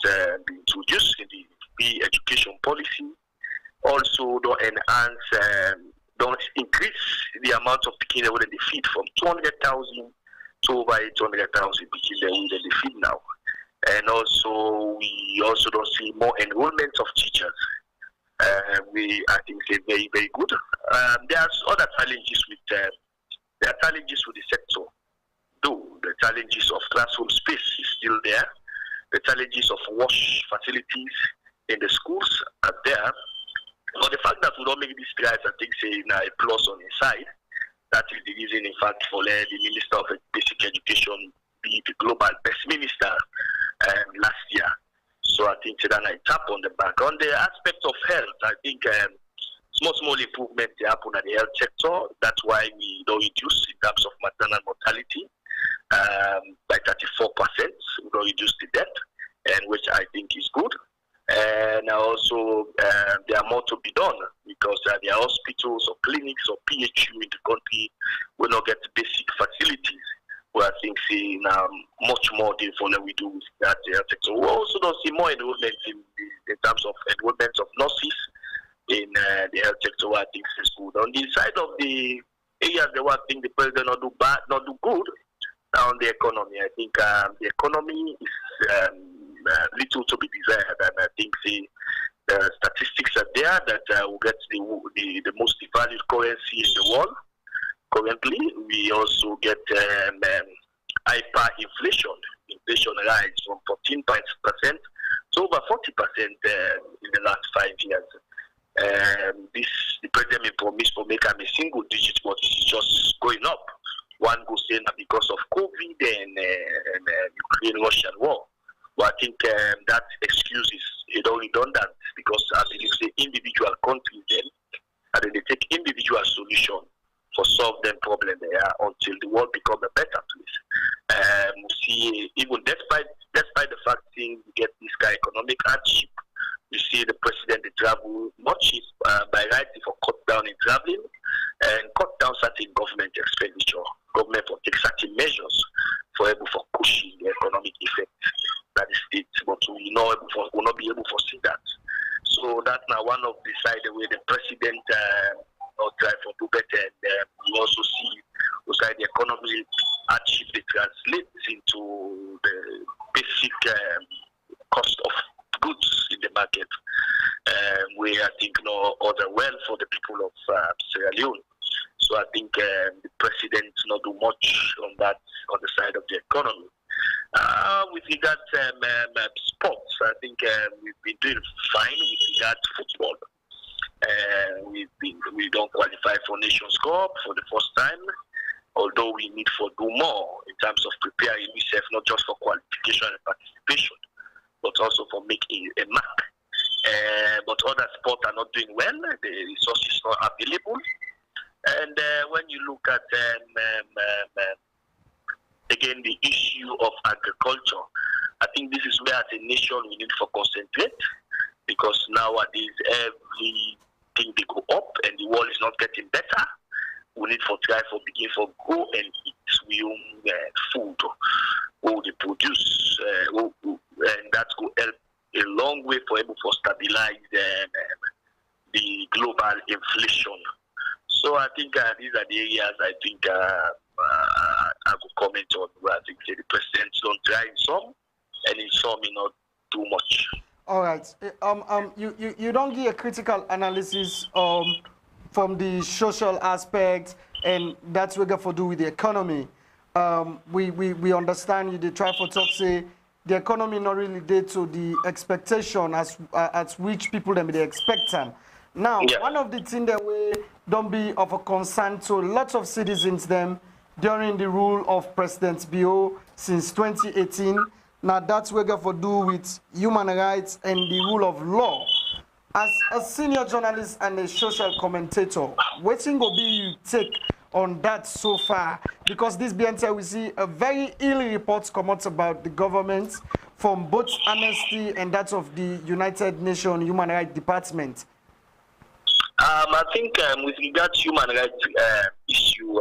[SPEAKER 1] introduced in the free education policy. Also don't increase the amount of picking that they feed from 200,000 to over 800,000 picking that they feed now. And also we also don't see more enrollment of teachers.
[SPEAKER 5] I think they're very, very good. There are other challenges with the sector. Though the challenges of classroom space is still there, the challenges of wash facilities in the schools are there. But the fact that we don't make these strides, I think, say a plus on the side. That is the reason, in fact, for the Minister of Basic Education be the global best minister last year. So I think that I tap on the back. On the aspect of health, I think small improvements happen at the health sector. That's why we don't reduce in terms of maternal mortality by 34%. We don't reduce the death, and which I think is good. And also, there are more to be done because there are hospitals or clinics or PHU in the country will not get basic facilities. Where I think see much more therefore than we do with that sector. We also don't see more enrollment in terms of enrollment of nurses in the health sector. Where I think is good. On the side of the areas that I think the president not do bad, not do good. On the economy, I think the economy is little to be desired, and I think the statistics are there that will get the most valued currency in the world. Currently, we also get hyperinflation. Inflation rise from 14% to over 40% in the last 5 years. The president promised to make them a single digit, but it's just going up. One goes saying that because of COVID and Ukraine-Russian war. But I think that excuse is redundant because I believe the individual countries then, and then they take individual solution for solve them problem there until the world become a better place. See, even despite the fact that we get this kind of economic hardship, you see the president they travel much by right for cut down in traveling and cut down certain government expenditure. Government will take certain measures for able for pushing the economic effect that the state, but we will not be able to see that. So that's now one of the side where the president try for do better, and we also see outside the economy hardship they translates into the basic cost of goods in the market, where I think no other well for the people of Sierra Leone. So I think the president not do much on that on the side of the economy. With regard to sports, I think we've been doing fine with regard to football. We don't qualify for Nations Cup for the first time, although we need to do more in terms of preparing ourselves not just for qualification and participation, but also for making a mark. But other sports are not doing well; the resources are not available. And when you look at again the issue of agriculture, I think this is where as a nation we need to concentrate, because nowadays everything they go up and the world is not getting better. We need to try for begin for go and eat we own food or they produce, and that will help a long way for able to stabilize the global inflation. So I think these are the areas I think I could comment on where I think the president don't try in some, and in some he not too much.
[SPEAKER 4] All right. You don't give a critical analysis from the social aspect, and that's what we got to do with the economy. We understand you. They try for talk say the economy not really did to the expectation as which people them they expect them. Now, yeah. One of the things that we don't be of a concern to lots of citizens them during the rule of President Bio since 2018. Now that's what we got to do with human rights and the rule of law. As a senior journalist and a social commentator, what thing will be you take on that so far? Because this BNT we see a very ill reports come out about the government from both Amnesty and that of the United Nations Human Rights Department.
[SPEAKER 5] I think with regard to human rights issue,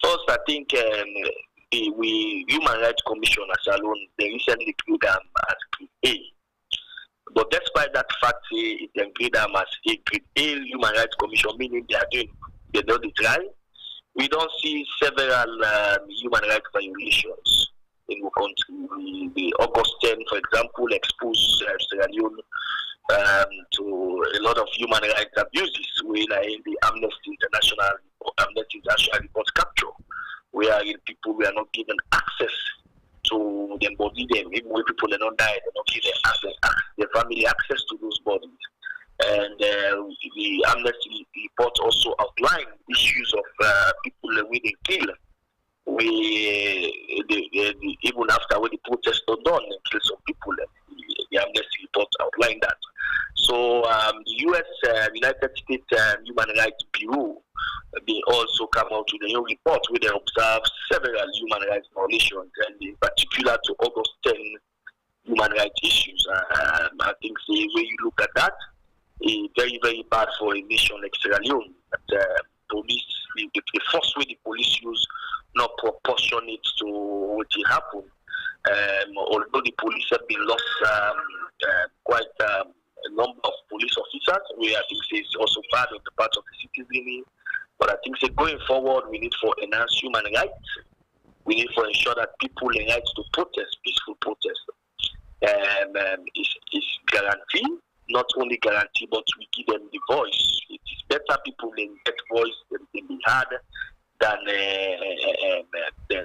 [SPEAKER 5] first I think the Human Rights Commission as SALONE, they recently agreed as grade A. But despite that fact, it agreed as a grade A Human Rights Commission, meaning they don't try. We don't see several human rights violations in the country. The August 10, for example, exposed Sierra Leone to lot of human rights abuses where the Amnesty International report capture, where people were not given access to them body, them even when people are not died, they're not given access, their family access to those bodies. And the Amnesty report also outlined issues of people when they kill, even after when the protests are done and kill some people. The Amnesty report outlined that. So the U.S. United States Human Rights Bureau, they also come out with a new report where they observe several human rights violations, and in particular to August 10 human rights issues. I think the way you look at that is very, very bad for a nation like Sierra Leone. That police, the first way the police use, not proportionate to what happened. Although the police have been lost quite a number of police officers, where I think it's also bad on the part of the citizenry. But I think going forward, we need for enhanced human rights. We need for ensure that people have rights to protest, peaceful protest, is guaranteed. Not only guarantee, but we give them the voice. It is better people can get voice than be heard than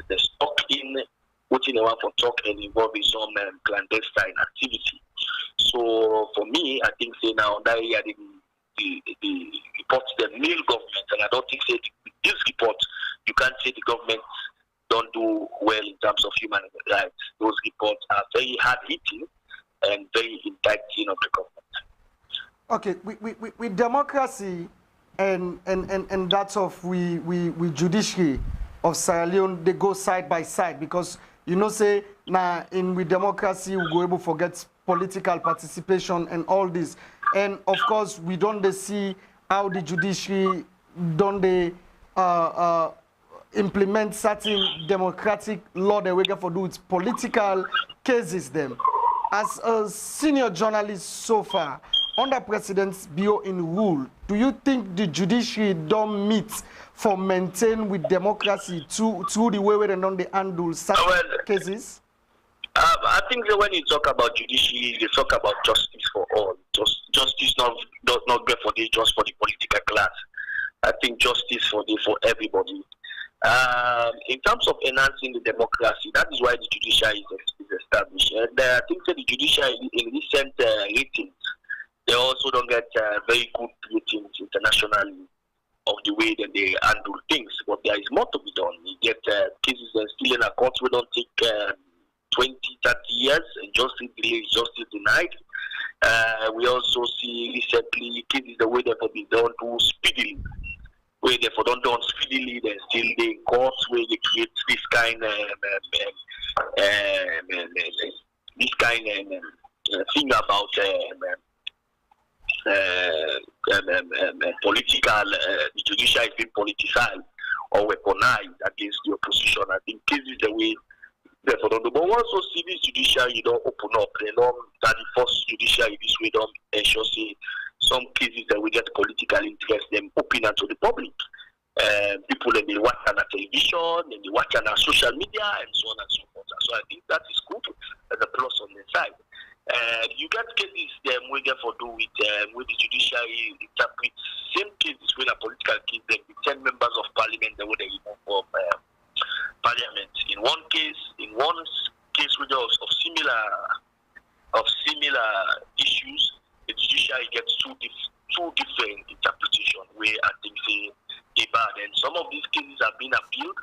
[SPEAKER 5] the stock in putting one for talk and involving some clandestine activity. So for me, I think say now that the report the male government, and I don't think say this report you can't say the government don't do well in terms of human rights. Those reports are very hard hitting and very indicting of the government.
[SPEAKER 4] Okay, with democracy and that of we judiciary of Sierra Leone, they go side by side, because you know say now with democracy we go able to forget political participation and all this, and of course we don't see how the judiciary don't they implement certain democratic law they wake up for do with political cases them. As a senior journalist so far, under President's Bureau in rule, do you think the judiciary don't meet for maintain with democracy through the way where they don't handle such cases?
[SPEAKER 5] I think that when you talk about judiciary, you talk about justice for all. Justice not good for just for the political class. I think justice for everybody. In terms of enhancing the democracy, that is why the judiciary is established. And I think that the judiciary in recent ratings, they also don't get very good ratings internationally of the way that they handle things. But there is more to be done. You get cases still in a court we don't take 20, 30 years, and justice delay is justice denied. We also see recently cases the way that be done to speedily. Where therefore don't done speedily, then still they in courts where they create this kind thing about political, the judiciary is being politicized or weaponized against the opposition. I think cases the way therefore don't do. But also see this judiciary, you don't open up. They don't that the first judiciary this way don't ensure say some cases that we get political interest them open up to the public. People and they watch on television and they watch on social media and so on and so forth. So I think that is good as a plus on the side. You get cases we get for do with the judiciary interpret same cases with a political case them with 10 members of parliament that would remove from parliament. In one case with of similar issues, the judiciary gets two different interpretations where I think they bad. And some of these cases have been appealed,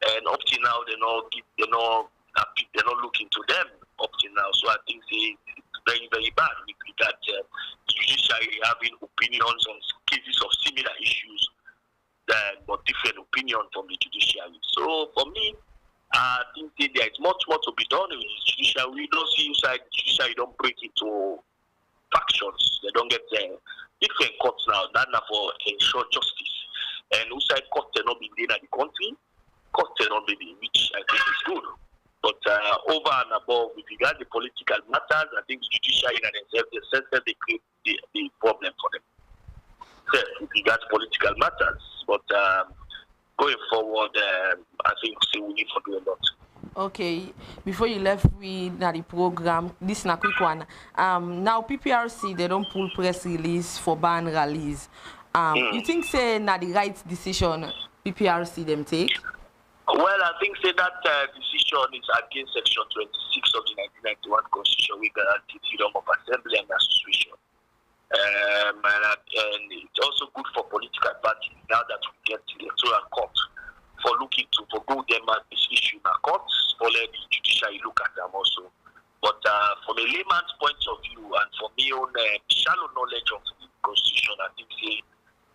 [SPEAKER 5] and up to now they're not looking to them up to now. So I think it's very, very bad with regard to the judiciary having opinions on cases of similar issues, but different opinion from the judiciary. So for me, I think there is much more to be done with the judiciary. We don't see inside the judiciary don't break into factions. They don't get different courts now. That's not for ensure justice. And outside courts they not be there in the country. Courts they not be which I think is good. But over and above, with regard to political matters, I think the judiciary in themselves they create the problem for them. So, with regard to political matters, but going forward, I think we need to do a lot.
[SPEAKER 3] Okay, before you left we na the program, this is a quick one. Now PPRC they don't pull press release for ban rallies. You think say na the right decision PPRC them take?
[SPEAKER 5] Well, I think say that decision is against Section 26 of the 1991 Constitution, which guarantees freedom of assembly and association. And it's also good for political parties now that we get to the electoral court for looking to go them at this issue in the courts, for let the judiciary look at them also. But from a layman's point of view and from my own shallow knowledge of the Constitution, I think say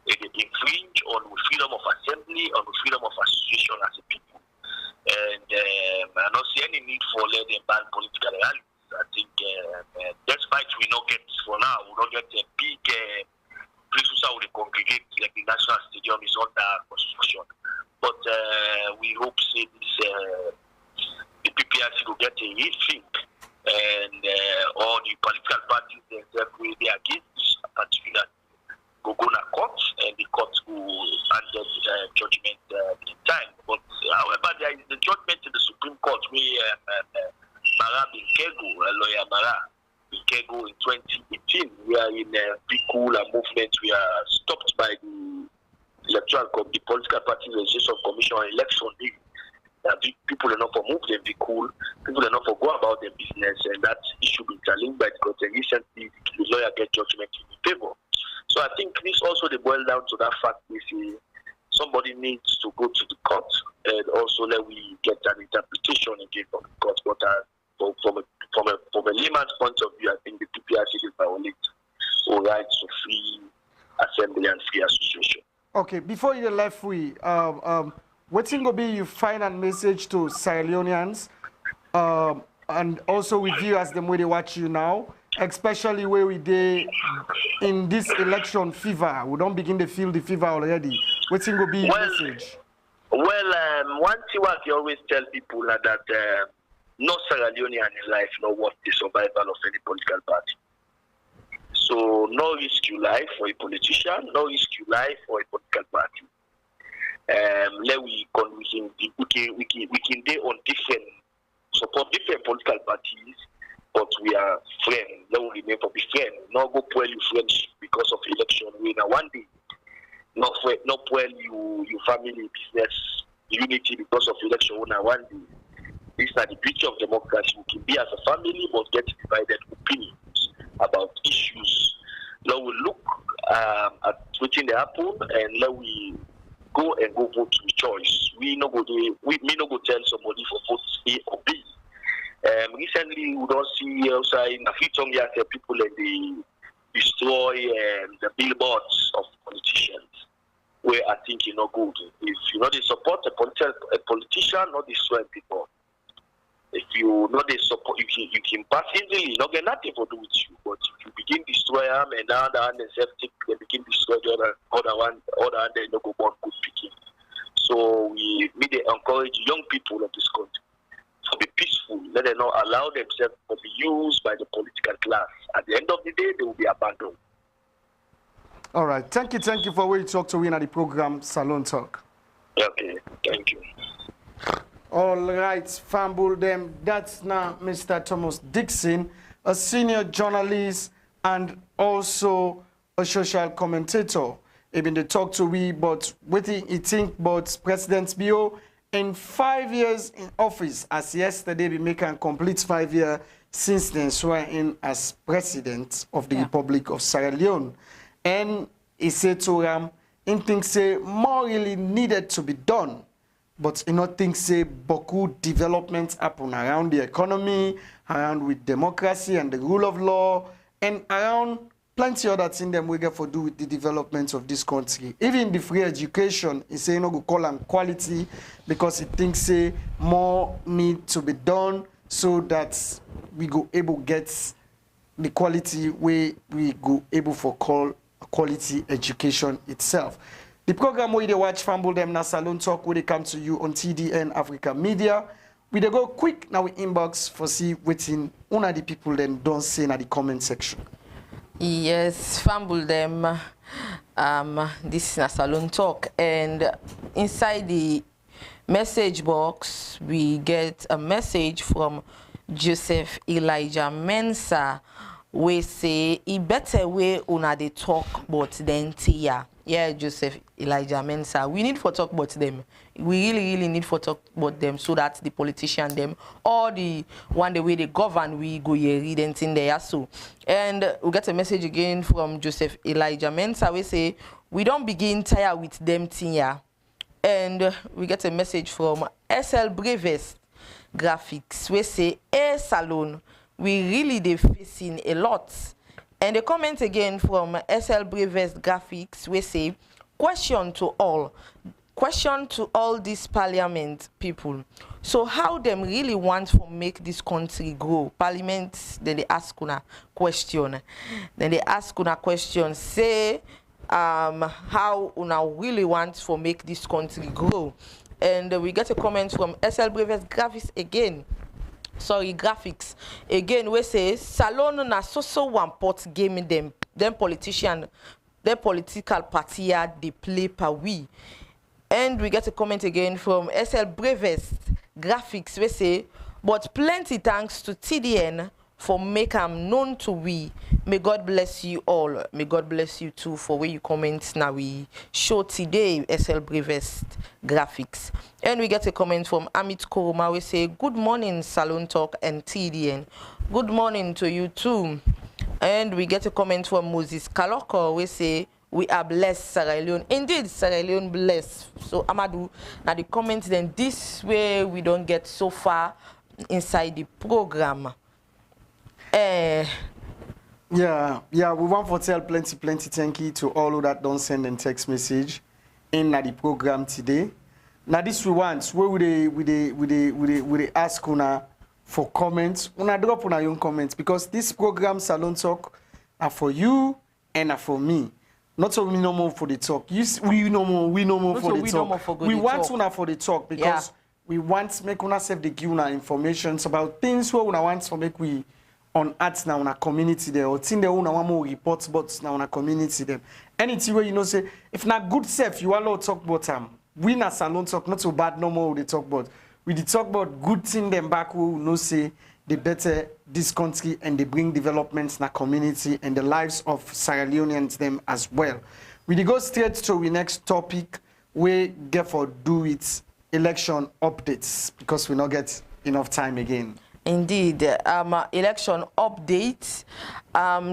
[SPEAKER 5] it infringe on the freedom of assembly, on the freedom of association as a people. And I don't see any need for letting them ban political rallies. I think despite we not get for now, we don't get a big places how they congregate like the National Stadium is under construction. But we hope say this the PPRC will get a rethink and all the political parties themselves they are against this particular go to court and the court will handle judgment in time. But however, there is the judgment in the Supreme Court where Mara Binkego, lawyer Mara Binkego in 2018, we are in a big cool movement. We are stopped by the the Political Party Registration Commission on Election Day. People are not for move them be cool. People are not for go about their business, and that issue been challenged by the court. And recently, the lawyer get judgment in favor. So I think this also they boil down to that fact. We see somebody needs to go to the court, and also let we get an interpretation again from the court. But from a layman's point of view, I think the PPRC will violate all rights to free assembly and free association.
[SPEAKER 4] Okay, before you left free, what's going to be your final message to Sierra Leoneans and also with you as the way they watch you now, especially where we did in this election fever? We don't begin to feel the fever already. What's going to be your message?
[SPEAKER 5] Well, one thing I always tell people that no Sierra Leonean in life know what the survival of any political party. So no risk your life for a politician, no risk your life for a political party. We can do on different support different political parties, but we are friends. Let we remain for be friends. Not go pull your friendship because of election win one day. Not pull your family business unity because of election win one day. This is the beauty of democracy. We can be as a family but get divided opinions about issues. Now we look at what's in the happen and now we go vote with choice. We no go tell somebody for vote A or B. Recently we don't see outside in a few years people and they destroy the billboards of politicians. Where I think you know good. If you know they support a politician, not destroy people. If you know they support, you can pass easily, not get nothing to do with you. But if you begin destroy them and the other hand they begin destroy the other hand, they no go born good picking. So we encourage young people of this country to be peaceful. Let them not allow themselves to be used by the political class. At the end of the day, they will be abandoned.
[SPEAKER 4] All right. Thank you for where you talk to win at the program Salone Talk.
[SPEAKER 5] Okay. Thank you.
[SPEAKER 4] All right, fumble them. That's now Mr. Thomas DIXON, a senior journalist and also a social commentator. Even they talk to we, but what he think about President Bio in 5 years in office, as yesterday we make a complete 5 years since then swear in as president of the Republic of Sierra Leone. And he said to him, he thinks say more really needed to be done. But you know, things say beaucoup developments happen around the economy, around with democracy and the rule of law, and around plenty other things that we get for do with the development of this country. Even the free education, he say you know go call them quality because he thinks say more need to be done so that we go able get the quality where we go able for call quality education itself. The program where they watch Fumble Them na Salone Talk where they come to you on TDN Africa Media. We they go quick now we inbox for see waiting one of the people then don't say in the comment section.
[SPEAKER 3] Yes, Fumble Them. This is a Salone Talk and inside the message box, we get a message from Joseph Elijah Mensah. We say, "E better way una dey talk but then tia." Yeah, Joseph Elijah Mensah. We need for talk about them. We really need for talk about them so that the politician them or the one the way they govern we go here read anything there so. And we get a message again from Joseph Elijah Mensah. We say we don't begin tired with them tia. And we get a message from SL Brevest Graphics. We say, "Hey, Salone, we really they facing a lot." And a comment again from SL Brevest Graphics. We say, question to all these parliament people. So how them really want to make this country grow? Parliament, then they ask una question. Then they ask una question, say, how una really want to make this country grow. And we get a comment from SL Brevest Graphics again. Graphics again. We say Salone na so one pot game them politician, their political party they play per we. And we get a comment again from SL Brevest Graphics. We say, but plenty thanks to TDN for make them known to we. May God bless you all. May God bless you too for where you comment now we show today SL Brevest Graphics. And we get a comment from KOROMA. We say, good morning, Salone Talk and TDN. Good morning to you too. And we get a comment from Moses Kaloko. We say, we are blessed, Sierra Leone. Indeed, Sierra Leone blessed. So, Amadu, now the comment then this way we don't get so far inside the program.
[SPEAKER 4] Yeah, we want to tell plenty thank you to all who that don't send a text message in the program today. Now this we want, where would they ask una for comments? Una drop una your comments because this program Salone Talk are for you and are for me. Not so we no more for the talk. We no more for the talk. We want una for the talk because we want make una self the give una information about things where una want to make we on arts now in a community there or thing they una want more reports but now in a community them. Anything where you know say if not good self you want to talk about we na Salone Talk not so bad no more they talk about. We talk about good thing them back who know say they better this country and they bring developments in the community and the lives of Sierra Leoneans them as well. We go straight to the next topic we get for do with election updates because we not get enough time again.
[SPEAKER 3] Indeed, election update.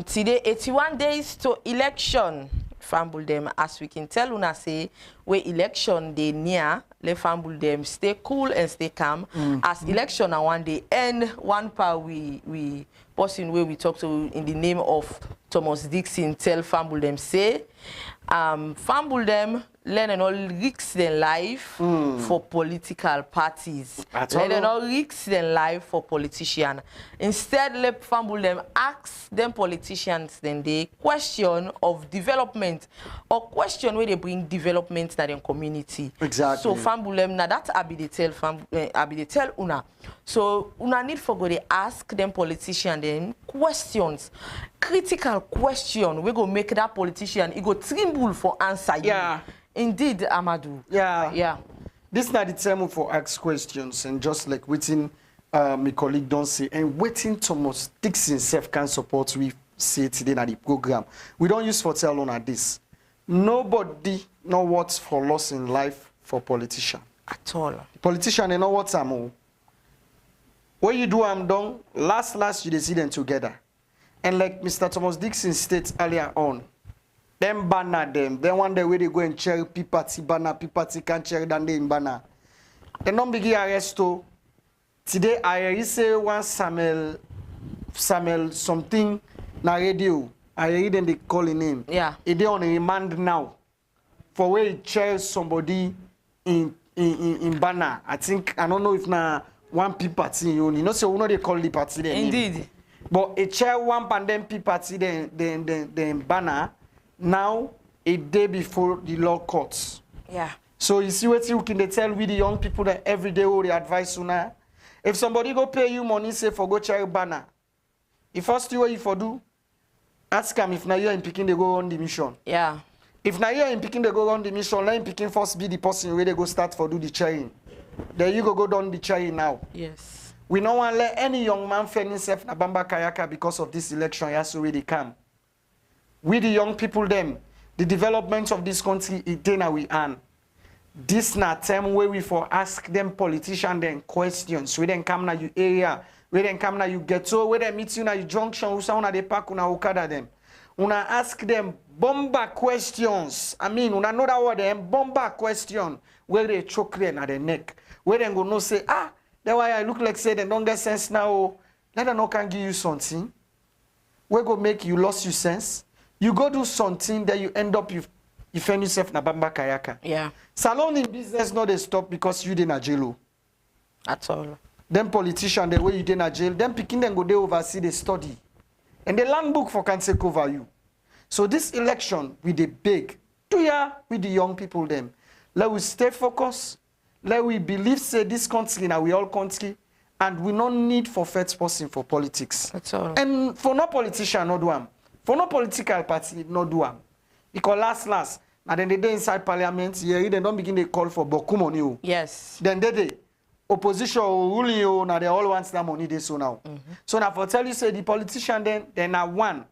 [SPEAKER 3] Today, 81 days to election. Fumble them as we can tell una say where election day near. Let fumble them stay cool and stay calm. As election and one day end one part we person where we talk to in the name of Thomas DIXON tell fumble them say fumble them let them all risk their life for political parties. Let them all risk their life for politicians. Instead, let fumble them ask them politicians then they question of development or question where they bring development to their community.
[SPEAKER 4] Exactly.
[SPEAKER 3] So fumble them now that I be the tell una. So una need for go they ask them politicians then questions, critical question. We go make that politician he go tremble for answer.
[SPEAKER 4] Yeah.
[SPEAKER 3] Indeed, Amadu.
[SPEAKER 4] Yeah. This is not the time for ask questions and just like waiting my colleague don't say and waiting Thomas DIXON self can support we say today at the program. We don't use for tell on this. Nobody know what's for loss in life for politician.
[SPEAKER 3] At all.
[SPEAKER 4] Politician they know what's am. What you do I'm done, last you see them together. And like Mr. Thomas DIXON stated earlier on, them banner them. Then one day where they go and cherry P-party banner, P-party can't cherry than they in banner. They don't begin arresto. Today I say one Samuel something na radio. I read them they call his name.
[SPEAKER 3] Yeah.
[SPEAKER 4] They on a remand now. For where he cherry somebody in banner. I think I don't know if na one P-party you know say we know they call the party then.
[SPEAKER 3] Indeed.
[SPEAKER 4] Name. But a chair one pandem P-party then banner. Now, a day before the law courts.
[SPEAKER 3] Yeah.
[SPEAKER 4] So you see what you can tell with the young people that every day will they advise you now. If somebody go pay you money, say for go cherry banner. The first thing what you for do, ask him if now you're in picking they go on the mission.
[SPEAKER 3] Yeah.
[SPEAKER 4] If now you're in picking they go on the mission, let him picking first be the person where they go start for do the cherrying. There you go down the chai now.
[SPEAKER 3] Yes.
[SPEAKER 4] We don't want to let any young man find himself na Bamba Kayaka because of this election. Yes, where they come. We the young people them, the development of this country, it now we earn. This na time where we for ask them politicians them questions. We then come na you area, we then come na you ghetto, we then meet you na you junction, we say they park una okada them. Una ask them bomba questions. I mean, una know that word them bomba question where they choke them at the neck. Where they go no say, ah, that's why I look like say they don't get sense now. Let them know can give you something. We go make you lost your sense. You go do something that you end up you find yourself na Bamba Kayaka.
[SPEAKER 3] Yeah.
[SPEAKER 4] Salon in business not they stop because you in a jail.
[SPEAKER 3] That's all.
[SPEAKER 4] Them politicians the way you in a jail, them picking them go they oversee the study. And the land book for can take over you. So this election with the big, with the young people them. Let we stay focused. Let we believe say this country now we all country. And we don't need for first person for politics.
[SPEAKER 3] That's all.
[SPEAKER 4] And for no politician, not do them. For no political party, not do them. Because last, now then they dey inside parliament, yeah, they don't begin to call for boku money.
[SPEAKER 3] Yes.
[SPEAKER 4] Then they opposition ruling you, now they all want that money they so now. So now for tell you say the politician then are one.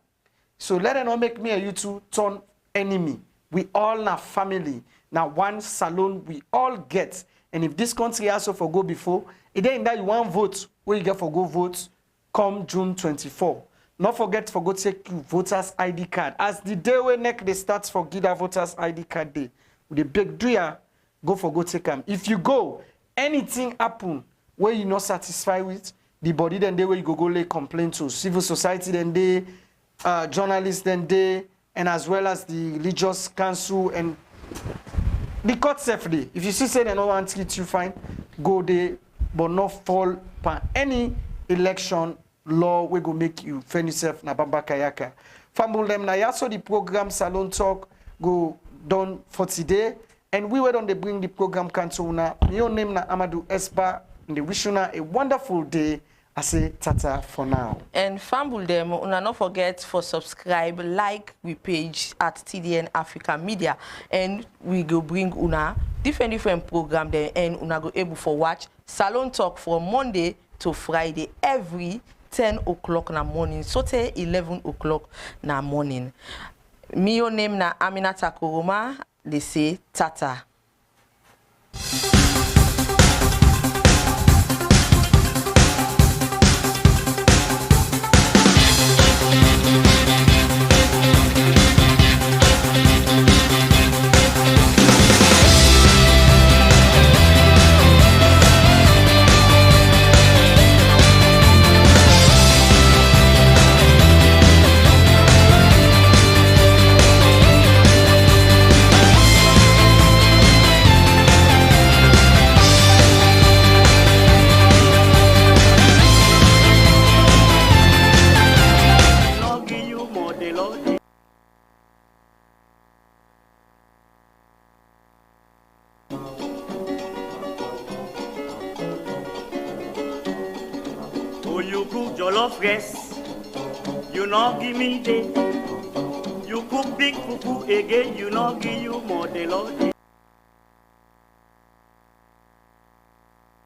[SPEAKER 4] So let them not make me and you two turn enemy. We all now family. Now one salon we all get. And if this country also for go before, it ain't that you want vote, where you get for go vote come June 24. Not forget for go take you voters ID card. As the day when neck they start for give a voters ID card day. With the big doer, go for go take them. If you go, anything happen where you not satisfied with, the body then they where you go lay complaint to civil society then they, journalists then they, and as well as the religious council and the court safely. If you see say they don't want to treat you fine, go there, but not fall by any election law we go make you find yourself na Bamba Kayaka. Family them na yaso the program Salon Talk go done for today. And we were on the bring the program cancel na. Your name na AMADU Esba. And the wish you a wonderful day. I say tata for now. And
[SPEAKER 3] family them, una not forget for subscribe, like we page at TDN Africa Media, and we go bring una different program there, and una go able for watch Salon Talk from Monday to Friday every 10 o'clock na morning, so te 11 o'clock na morning. Me your name na AMINATA KOROMA. They say tata.
[SPEAKER 2] Oh, you cook jollof rice, you not give me day. You cook big fufu again, you not give you more the Lord.